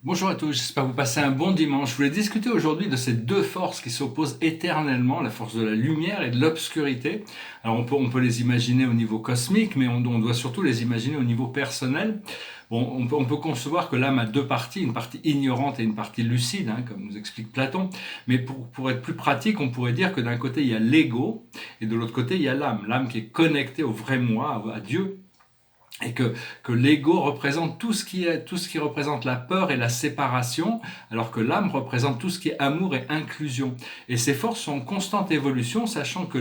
Bonjour à tous, j'espère que vous passez un bon dimanche. Je voulais discuter aujourd'hui de ces deux forces qui s'opposent éternellement, la force de la lumière et de l'obscurité. Alors on peut les imaginer au niveau cosmique, mais on doit surtout les imaginer au niveau personnel. Bon, on peut concevoir que l'âme a deux parties, une partie ignorante et une partie lucide, hein, comme nous explique Platon. Mais pour être plus pratique, on pourrait dire que d'un côté il y a l'ego et de l'autre côté il y a l'âme. L'âme qui est connectée au vrai moi, à Dieu, et que l'ego représente tout ce qui représente la peur et la séparation, alors que l'âme représente tout ce qui est amour et inclusion. Et ces forces sont en constante évolution, sachant que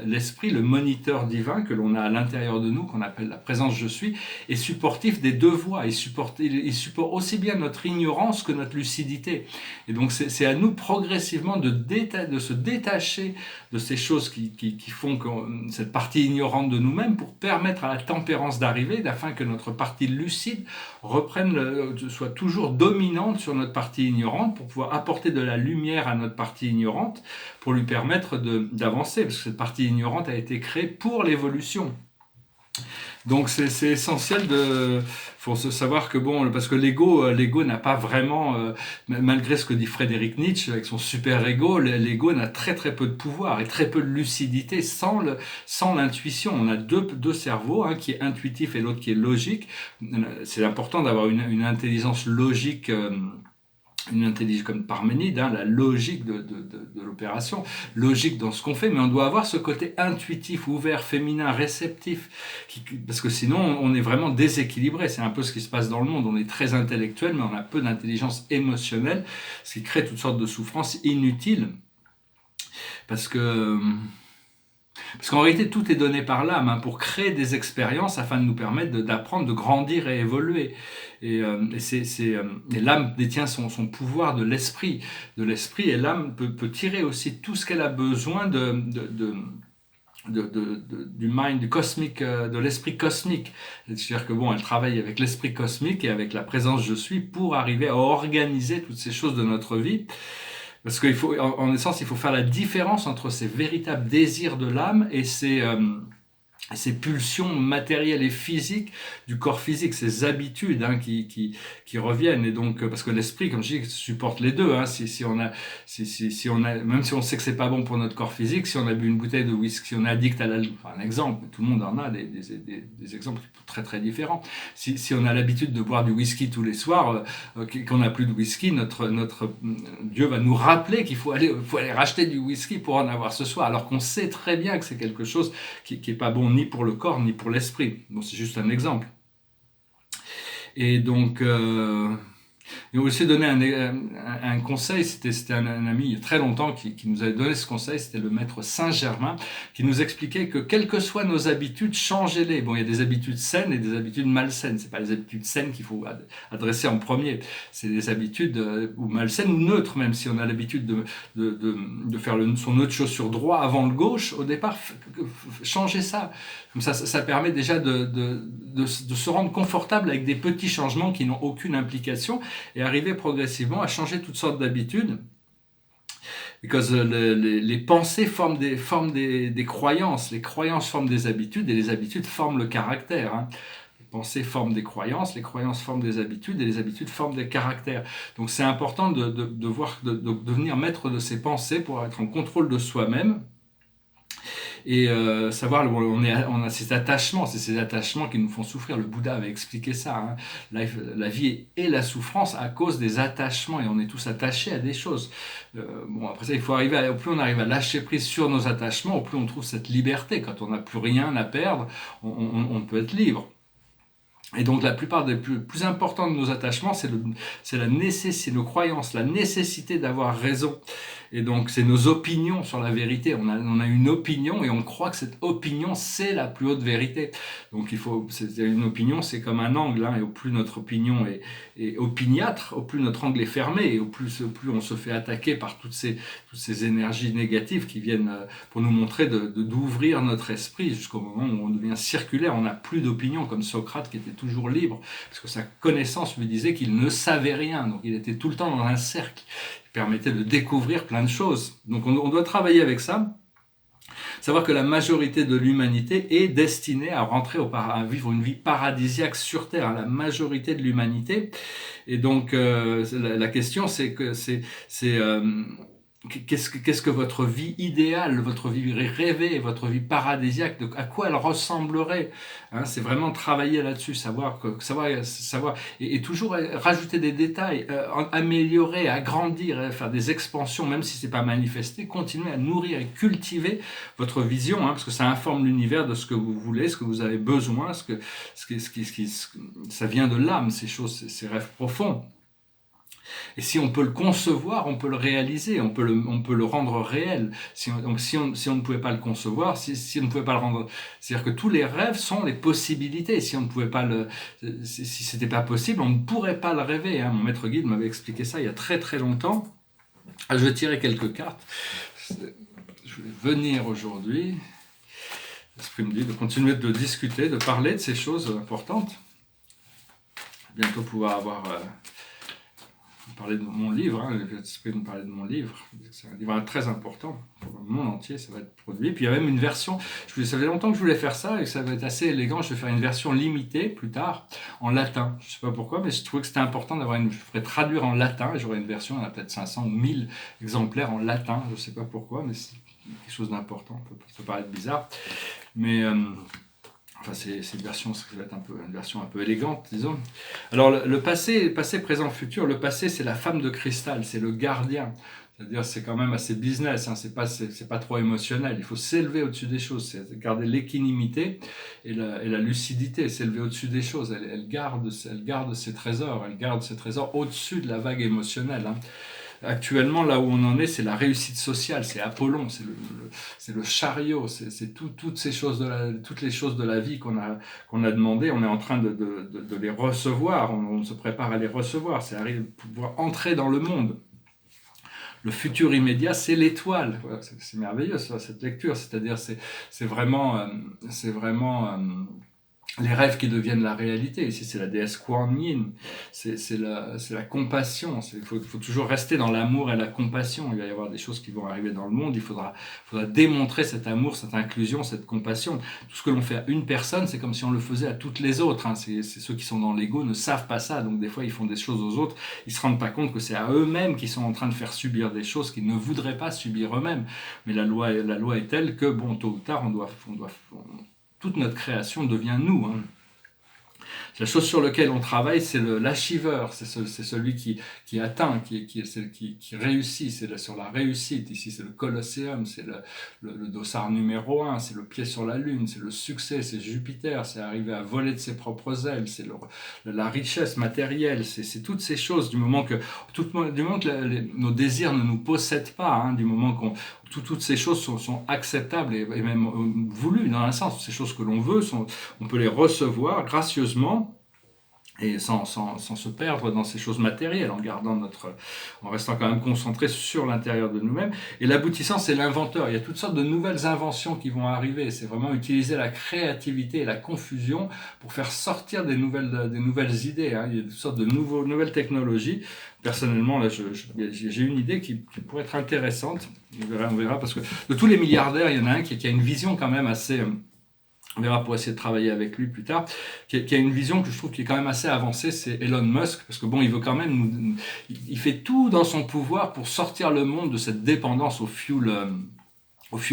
l'esprit, le moniteur divin que l'on a à l'intérieur de nous, qu'on appelle la présence je suis, est supportif des deux voies. Il supporte aussi bien notre ignorance que notre lucidité. Et donc c'est à nous progressivement de se détacher de ces choses qui font que cette partie ignorante de nous-mêmes pour permettre à la tempérance d'arriver, afin que notre partie lucide soit toujours dominante sur notre partie ignorante, pour pouvoir apporter de la lumière à notre partie ignorante, pour lui permettre d'avancer, parce que cette partie ignorante a été créée pour l'évolution. Donc c'est essentiel de faut se savoir que bon, parce que l'ego n'a pas vraiment malgré ce que dit Frédéric Nietzsche avec son super ego, l'ego n'a très très peu de pouvoir et très peu de lucidité sans l'intuition. On a deux cerveaux, un qui est intuitif et l'autre qui est logique. C'est important d'avoir une intelligence logique, une intelligence comme Parménide, hein, la logique de l'opération, logique dans ce qu'on fait, mais on doit avoir ce côté intuitif, ouvert, féminin, réceptif, parce que sinon on est vraiment déséquilibré. C'est un peu ce qui se passe dans le monde. On est très intellectuel, mais on a peu d'intelligence émotionnelle, ce qui crée toutes sortes de souffrances inutiles, parce que parce qu'en réalité, tout est donné par l'âme, hein, pour créer des expériences afin de nous permettre d'apprendre, de grandir et évoluer. Et l'âme détient son pouvoir de l'esprit, et l'âme peut tirer aussi tout ce qu'elle a besoin du mind cosmique, de l'esprit cosmique. C'est-à-dire que bon, elle travaille avec l'esprit cosmique et avec la présence je suis pour arriver à organiser toutes ces choses de notre vie. Parce qu'il faut, en essence, il faut faire la différence entre ces véritables désirs de l'âme et ces pulsions matérielles et physiques du corps physique, ces habitudes, hein, qui reviennent. Et donc, parce que l'esprit, comme je dis, supporte les deux. Hein. Si on a, même si on sait que c'est pas bon pour notre corps physique, si on a bu une bouteille de whisky, si on est addict à enfin, un exemple, tout le monde en a des exemples très très différents. Si on a l'habitude de boire du whisky tous les soirs, qu'on n'a plus de whisky, notre Dieu va nous rappeler faut aller racheter du whisky pour en avoir ce soir, alors qu'on sait très bien que c'est quelque chose qui est pas bon ni pour le corps ni pour l'esprit. Bon, c'est juste un exemple. Et donc, et on va aussi donner un conseil, c'était un ami il y a très longtemps qui nous avait donné ce conseil, c'était le maître Saint-Germain, qui nous expliquait que quelles que soient nos habitudes, changez-les. Bon, il y a des habitudes saines et des habitudes malsaines. C'est pas les habitudes saines qu'il faut adresser en premier. C'est des habitudes ou malsaines ou neutres, même si on a l'habitude de faire son autre chaussure droit avant le gauche. Au départ, changez ça. Comme ça permet déjà de se rendre confortable avec des petits changements qui n'ont aucune implication, et arriver progressivement à changer toutes sortes d'habitudes. Parce que les pensées forment des croyances, les croyances forment des habitudes, et les habitudes forment le caractère. Hein. Les pensées forment des croyances, les croyances forment des habitudes, et les habitudes forment des caractères. Donc c'est important de devenir maître de ses pensées pour être en contrôle de soi-même, et savoir on a ces attachements, c'est ces attachements qui nous font souffrir. Le Bouddha avait expliqué ça, hein. La vie est la souffrance à cause des attachements, et on est tous attachés à des choses. Bon, après ça, il faut arriver au plus on arrive à lâcher prise sur nos attachements, au plus on trouve cette liberté. Quand on n'a plus rien à perdre, on peut être libre. Et donc la plupart des plus importants de nos attachements, c'est nos croyances, la nécessité d'avoir raison. Et donc c'est nos opinions sur la vérité. On a une opinion et on croit que cette opinion, c'est la plus haute vérité. Donc une opinion, c'est comme un angle, hein, et au plus notre opinion est opiniâtre, au plus notre angle est fermé, et au plus on se fait attaquer par toutes ces énergies négatives qui viennent pour nous montrer d'ouvrir notre esprit jusqu'au moment où on devient circulaire. On n'a plus d'opinion, comme Socrate qui était toujours libre, parce que sa connaissance lui disait qu'il ne savait rien, donc il était tout le temps dans un cercle qui permettait de découvrir plein de choses. Donc on doit travailler avec ça. Savoir que la majorité de l'humanité est destinée à rentrer à vivre une vie paradisiaque sur Terre, la majorité de l'humanité. Et donc, la question, c'est que qu'est-ce que votre vie idéale, votre vie rêvée, votre vie paradisiaque, à quoi elle ressemblerait, hein, c'est vraiment travailler là-dessus, savoir et toujours rajouter des détails, améliorer, agrandir, faire des expansions, même si c'est pas manifesté, continuer à nourrir et cultiver votre vision, hein, parce que ça informe l'univers de ce que vous voulez, ce que vous avez besoin, ça vient de l'âme, ces choses, ces rêves profonds. Et si on peut le concevoir, on peut le réaliser, on peut le rendre réel. Si on ne pouvait pas le concevoir, si on ne pouvait pas le rendre, c'est-à-dire que tous les rêves sont les possibilités. Si on ne pouvait pas si c'était pas possible, on ne pourrait pas le rêver, hein. Mon maître guide m'avait expliqué ça il y a très très longtemps. Je vais tirer quelques cartes. Je vais venir aujourd'hui. L'esprit me dit de continuer de discuter, de parler de ces choses importantes. Bientôt pouvoir avoir parler de mon livre, hein, l'esprit de me parler de mon livre, c'est un livre très important pour le monde entier, ça va être produit. Puis il y a même une version, ça fait longtemps que je voulais faire ça et que ça va être assez élégant, je vais faire une version limitée plus tard en latin. Je ne sais pas pourquoi, mais je trouvais que c'était important je ferais traduire en latin et j'aurai une version, il y en a peut-être 500 ou 1000 exemplaires en latin, je ne sais pas pourquoi, mais c'est quelque chose d'important, ça peut paraître bizarre. Mais enfin, c'est une version, ça va être une version un peu élégante, disons. Alors, le passé, présent, futur. Le passé, c'est la femme de cristal, c'est le gardien. C'est-à-dire, c'est quand même assez business, hein, c'est pas trop émotionnel. Il faut s'élever au-dessus des choses, c'est garder l'équanimité et la lucidité, s'élever au-dessus des choses. Elle garde ses trésors, au-dessus de la vague émotionnelle, hein. Actuellement, là où on en est, c'est la réussite sociale, c'est Apollon, c'est le chariot, c'est toutes les choses de la vie qu'on a demandé. On est en train de les recevoir, on se prépare à les recevoir, c'est arriver de pouvoir entrer dans le monde. Le futur immédiat, c'est l'étoile. Voilà, c'est merveilleux ça, cette lecture, c'est-à-dire c'est vraiment les rêves qui deviennent la réalité. Ici, c'est la déesse Kuan Yin. C'est la compassion. Il faut toujours rester dans l'amour et la compassion. Il va y avoir des choses qui vont arriver dans le monde. Il faudra démontrer cet amour, cette inclusion, cette compassion. Tout ce que l'on fait à une personne, c'est comme si on le faisait à toutes les autres, hein. C'est ceux qui sont dans l'ego ne savent pas ça. Donc, des fois, ils font des choses aux autres. Ils se rendent pas compte que c'est à eux-mêmes qu'ils sont en train de faire subir des choses qu'ils ne voudraient pas subir eux-mêmes. Mais la loi est telle que, bon, tôt ou tard, toute notre création devient nous, hein. La chose sur laquelle on travaille, c'est l'achieveur, c'est celui qui atteint, qui réussit, sur la réussite. Ici, c'est le Colosseum, c'est le dossard numéro 1, c'est le pied sur la lune, c'est le succès, c'est Jupiter, c'est arriver à voler de ses propres ailes, c'est la richesse matérielle, c'est toutes ces choses, du moment que nos désirs ne nous possèdent pas, hein, du moment toutes ces choses sont acceptables et même voulues dans un sens. Ces choses que l'on veut, on peut les recevoir gracieusement et sans se perdre dans ces choses matérielles, en restant quand même concentré sur l'intérieur de nous-mêmes. Et l'aboutissant, c'est l'inventeur. Il y a toutes sortes de nouvelles inventions qui vont arriver. C'est vraiment utiliser la créativité et la confusion pour faire sortir des nouvelles idées, hein. Il y a toutes sortes de nouvelles technologies. Personnellement, là, j'ai une idée qui pourrait être intéressante. On verra, parce que de tous les milliardaires, il y en a un qui a une vision quand même assez... On verra pour essayer de travailler avec lui plus tard, qui a une vision que je trouve qui est quand même assez avancée, c'est Elon Musk, parce que bon, il veut quand même il fait tout dans son pouvoir pour sortir le monde de cette dépendance au fuel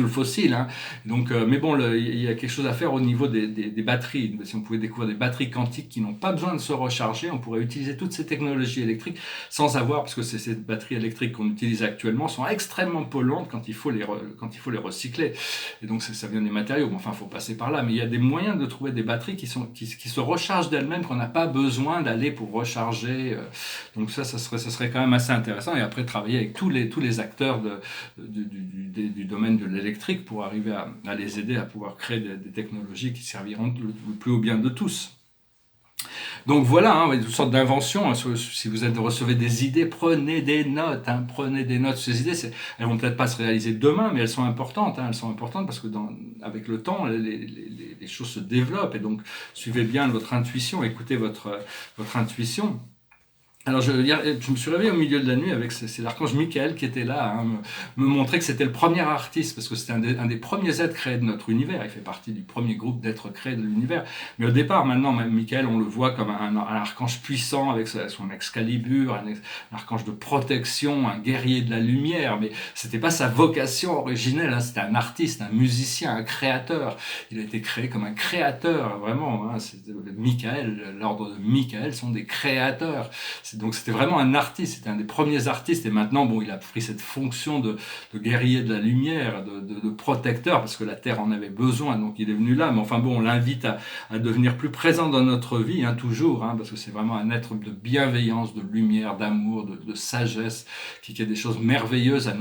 fossile, hein. Donc, mais bon, il y a quelque chose à faire au niveau des batteries. Si on pouvait découvrir des batteries quantiques qui n'ont pas besoin de se recharger, on pourrait utiliser toutes ces technologies électriques sans avoir, parce que ces batteries électriques qu'on utilise actuellement sont extrêmement polluantes quand il faut les recycler. Et donc ça vient des matériaux. Bon, enfin, il faut passer par là. Mais il y a des moyens de trouver des batteries qui se rechargent d'elles-mêmes, qu'on n'a pas besoin d'aller pour recharger. Donc ça serait quand même assez intéressant. Et après, travailler avec tous les acteurs du domaine de l'électrique pour arriver à les aider à pouvoir créer des technologies qui serviront le plus au bien de tous. Donc voilà, hein, toutes sortes d'inventions. Si vous recevez des idées, prenez des notes. Hein, prenez des notes. Ces idées, elles vont peut-être pas se réaliser demain, mais elles sont importantes. Hein, elles sont importantes parce que avec le temps, les choses se développent. Et donc, suivez bien votre intuition, écoutez votre intuition. Alors je me suis réveillé au milieu de la nuit avec c'est l'archange Michael qui était là, hein, me montrer que c'était le premier artiste, parce que c'était un des premiers êtres créés de notre univers, il fait partie du premier groupe d'êtres créés de l'univers. Mais au départ, maintenant, même Michael, on le voit comme un archange puissant avec son Excalibur, un archange de protection, un guerrier de la lumière, mais c'était pas sa vocation originelle, hein, c'était un artiste, un musicien, un créateur. Il a été créé comme un créateur, vraiment. Hein, Michael, l'ordre de Michael sont des créateurs. Donc c'était vraiment un artiste, c'était un des premiers artistes, et maintenant bon, il a pris cette fonction de guerrier de la lumière, de protecteur, parce que la Terre en avait besoin, donc il est venu là. Mais enfin bon, on l'invite à devenir plus présent dans notre vie, hein, toujours, hein, parce que c'est vraiment un être de bienveillance, de lumière, d'amour, de sagesse, qui a des choses merveilleuses à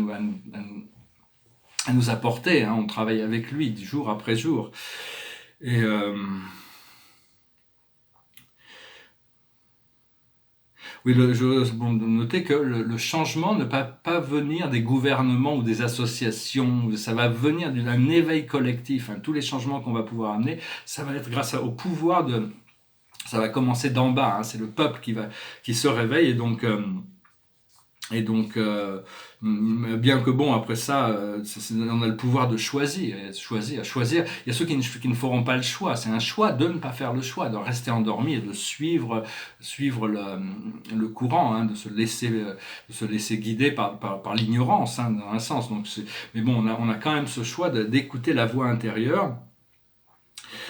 nous apporter. Hein. On travaille avec lui jour après jour. Et oui, bon, notez que le changement ne va pas venir des gouvernements ou des associations, ça va venir d'un éveil collectif. Hein. Tous les changements qu'on va pouvoir amener, ça va être grâce au pouvoir ça va commencer d'en bas. Hein. C'est le peuple qui se réveille, et donc, bien que bon, après ça, on a le pouvoir de choisir. Il y a ceux qui ne feront pas le choix. C'est un choix de ne pas faire le choix, de rester endormi et de suivre le courant, hein, de se laisser guider par l'ignorance, hein, dans un sens. Donc, mais bon, on a quand même ce choix d'écouter la voix intérieure.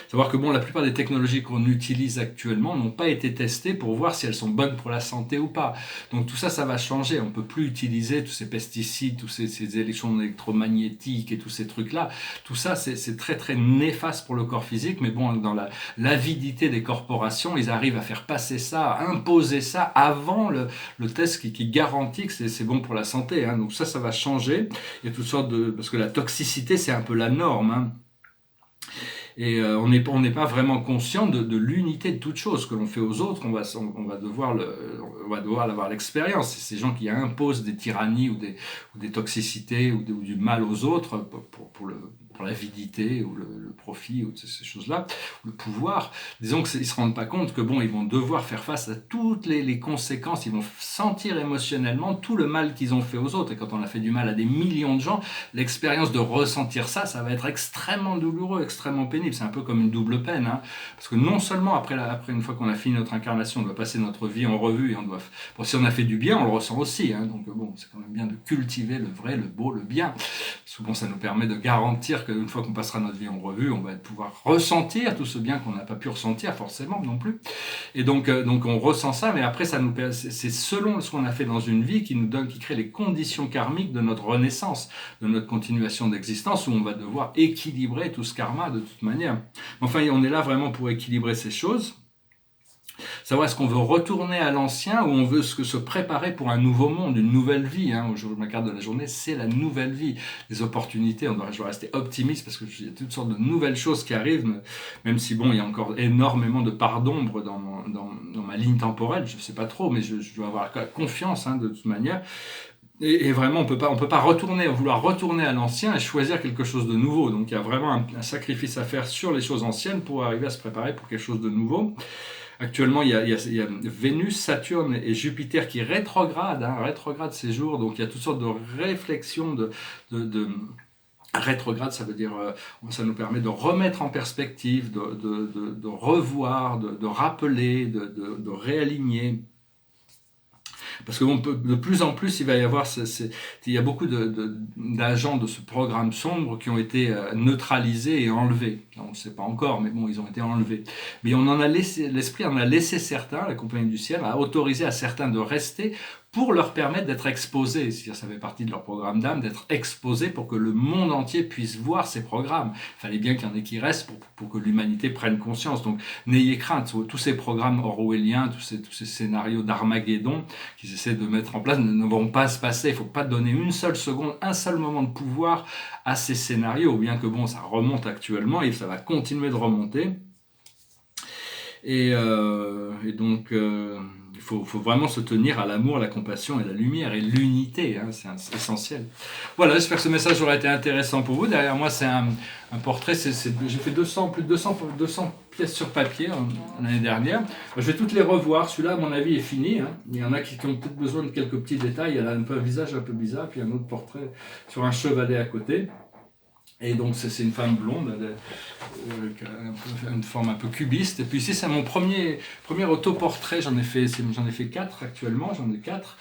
Savoir que bon, la plupart des technologies qu'on utilise actuellement n'ont pas été testées pour voir si elles sont bonnes pour la santé ou pas. Donc tout ça, ça va changer. On ne peut plus utiliser tous ces pesticides, tous ces électrons électromagnétiques et tous ces trucs-là. Tout ça, c'est très très néfaste pour le corps physique. Mais bon, dans l'avidité des corporations, ils arrivent à faire passer ça, à imposer ça avant le test qui garantit que c'est bon pour la santé. Hein. Donc ça va changer. Il y a toutes sortes parce que la toxicité, c'est un peu la norme. Hein. Et on n'est pas vraiment conscient de l'unité de toute chose que l'on fait aux autres. On va devoir avoir l'expérience. C'est ces gens qui imposent des tyrannies ou des toxicités ou du mal aux autres pour l'avidité ou le profit ou ces choses-là, le pouvoir. Disons qu'ils se rendent pas compte que bon, ils vont devoir faire face à toutes les conséquences. Ils vont sentir émotionnellement tout le mal qu'ils ont fait aux autres. Et quand on a fait du mal à des millions de gens, l'expérience de ressentir ça, ça va être extrêmement douloureux, extrêmement pénible. C'est un peu comme une double peine, hein, parce que non seulement après une fois qu'on a fini notre incarnation, on doit passer notre vie en revue et bon, si on a fait du bien, on le ressent aussi. Hein, donc bon, c'est quand même bien de cultiver le vrai, le beau, le bien. Parce que bon, ça nous permet de garantir qu'une fois qu'on passera notre vie en revue, on va pouvoir ressentir tout ce bien qu'on n'a pas pu ressentir forcément non plus. Et donc on ressent ça, mais après c'est selon ce qu'on a fait dans une vie qui crée les conditions karmiques de notre renaissance, de notre continuation d'existence, où on va devoir équilibrer tout ce karma de toute manière. Enfin, on est là vraiment pour équilibrer ces choses. Savoir est-ce qu'on veut retourner à l'ancien ou on veut se préparer pour un nouveau monde, une nouvelle vie. Hein. Aujourd'hui, ma carte de la journée, c'est la nouvelle vie. Les opportunités, je dois rester optimiste parce qu'il y a toutes sortes de nouvelles choses qui arrivent, même si bon, il y a encore énormément de parts d'ombre dans ma ligne temporelle, je ne sais pas trop, mais je dois avoir confiance, hein, de toute manière. Et vraiment, on peut pas vouloir retourner à l'ancien et choisir quelque chose de nouveau. Donc il y a vraiment un sacrifice à faire sur les choses anciennes pour arriver à se préparer pour quelque chose de nouveau. Actuellement, il y a Vénus, Saturne et Jupiter qui rétrogradent ces jours. Donc il y a toutes sortes de réflexions rétrograde, ça veut dire, ça nous permet de remettre en perspective, de revoir, de rappeler, de réaligner. Parce que de plus en plus, il va y avoir, il y a beaucoup d'agents de ce programme sombre qui ont été neutralisés et enlevés. On ne sait pas encore, mais bon, ils ont été enlevés. Mais l'esprit en a laissé certains, la compagnie du ciel a autorisé à certains de rester pour leur permettre d'être exposés. C'est-à-dire, ça fait partie de leur programme d'âme, d'être exposés pour que le monde entier puisse voir ces programmes. Il fallait bien qu'il y en ait qui restent pour que l'humanité prenne conscience. Donc, n'ayez crainte. Tous ces programmes orwelliens, tous ces scénarios d'Armageddon qu'ils essaient de mettre en place ne vont pas se passer. Il ne faut pas donner une seule seconde, un seul moment de pouvoir à ces scénarios, bien que bon, ça remonte actuellement et ça va continuer de remonter. Et donc, faut vraiment se tenir à l'amour, la compassion et la lumière et l'unité, hein, c'est essentiel. Voilà, j'espère que ce message aura été intéressant pour vous. Derrière moi, c'est un portrait, j'ai fait plus de 200 pièces sur papier l'année dernière. Je vais toutes les revoir. Celui-là, à mon avis, est fini, hein. Il y en a qui ont peut-être besoin de quelques petits détails. Il y a là un visage un peu bizarre, puis un autre portrait sur un chevalet à côté. Et donc c'est une femme blonde, avec une forme un peu cubiste. Et puis ici c'est mon premier autoportrait, j'en ai fait 4 actuellement, j'en ai 4.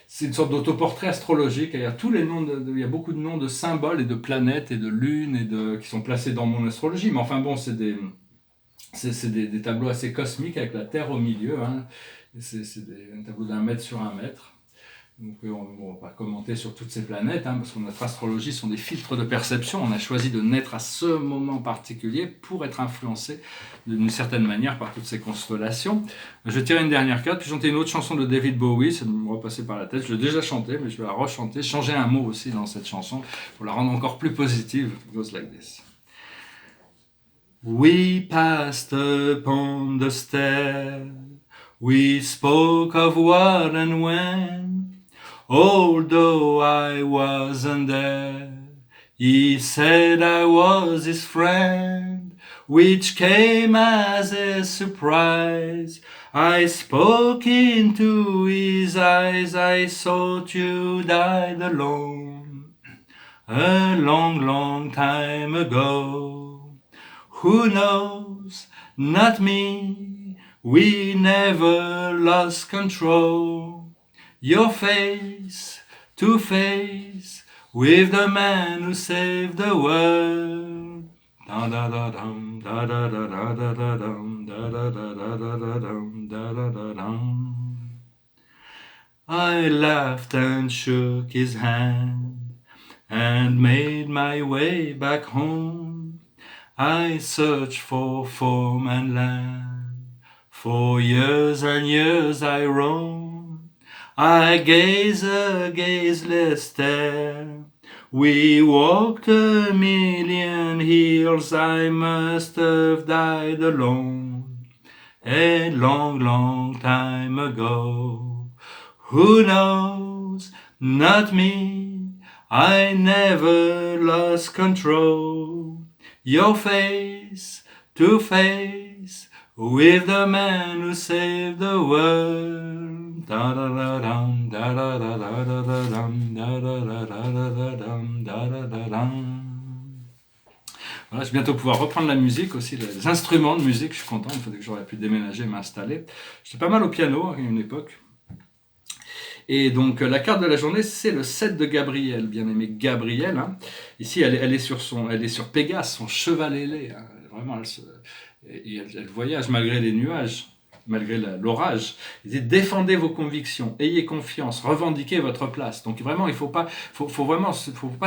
C'est une sorte d'autoportrait astrologique, il y a tous les noms, il y a beaucoup de noms de symboles et de planètes et de lunes qui sont placés dans mon astrologie. Mais enfin bon, c'est des tableaux assez cosmiques avec la Terre au milieu, hein. C'est un tableau d'1 mètre sur 1 mètre. Donc on ne va pas commenter sur toutes ces planètes, hein, parce que notre astrologie sont des filtres de perception. On a choisi de naître à ce moment particulier pour être influencé d'une certaine manière par toutes ces constellations. Je vais tirer une dernière carte, puis chanter une autre chanson de David Bowie, ça me repassait par la tête. Je l'ai déjà chantée, mais je vais la rechanter, changer un mot aussi dans cette chanson pour la rendre encore plus positive. It goes like this. We passed upon the stair, we spoke of what and when. Although I wasn't there, he said I was his friend, which came as a surprise. I spoke into his eyes, I thought you died alone, a long, long time ago. Who knows? Not me, we never lost control. Your face to face with the man who saved the world. Da da da dum, da da da da da da dum, da da da da da da dum, da da da dum. I laughed and shook his hand and made my way back home. I searched for form and land, for years and years I roamed. I gaze a gazeless stare. We walked 1,000,000 hills. I must have died alone a long, long time ago. Who knows? Not me. I never lost control. Your face to face with the man who saved the world. Da da da dum, da da da da da da dum, da da da da da da dum, da da da dum. Voilà, je vais bientôt pouvoir reprendre la musique aussi, les instruments de musique. Je suis content, il faudrait que j'aurais pu déménager, m'installer. J'étais pas mal au piano à une époque. Et donc la carte de la journée, c'est le 7 de Gabriel, bien aimé Gabriel, hein. Ici, elle est sur Pégase, son cheval ailé, hein. Vraiment, elle voyage malgré les nuages, malgré l'orage. Il dit défendez vos convictions, ayez confiance, revendiquez votre place. Donc vraiment, il faut pas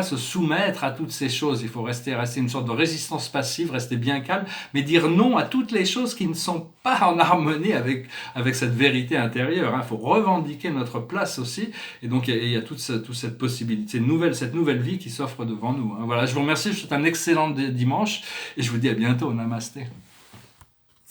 se soumettre à toutes ces choses. Il faut rester une sorte de résistance passive, rester bien calme, mais dire non à toutes les choses qui ne sont pas en harmonie avec cette vérité intérieure, hein. Il faut revendiquer notre place aussi. Et donc il y a toute cette possibilité, cette nouvelle vie qui s'offre devant nous, hein. Voilà, je vous remercie. Je vous souhaite un excellent dimanche et je vous dis à bientôt. Namasté.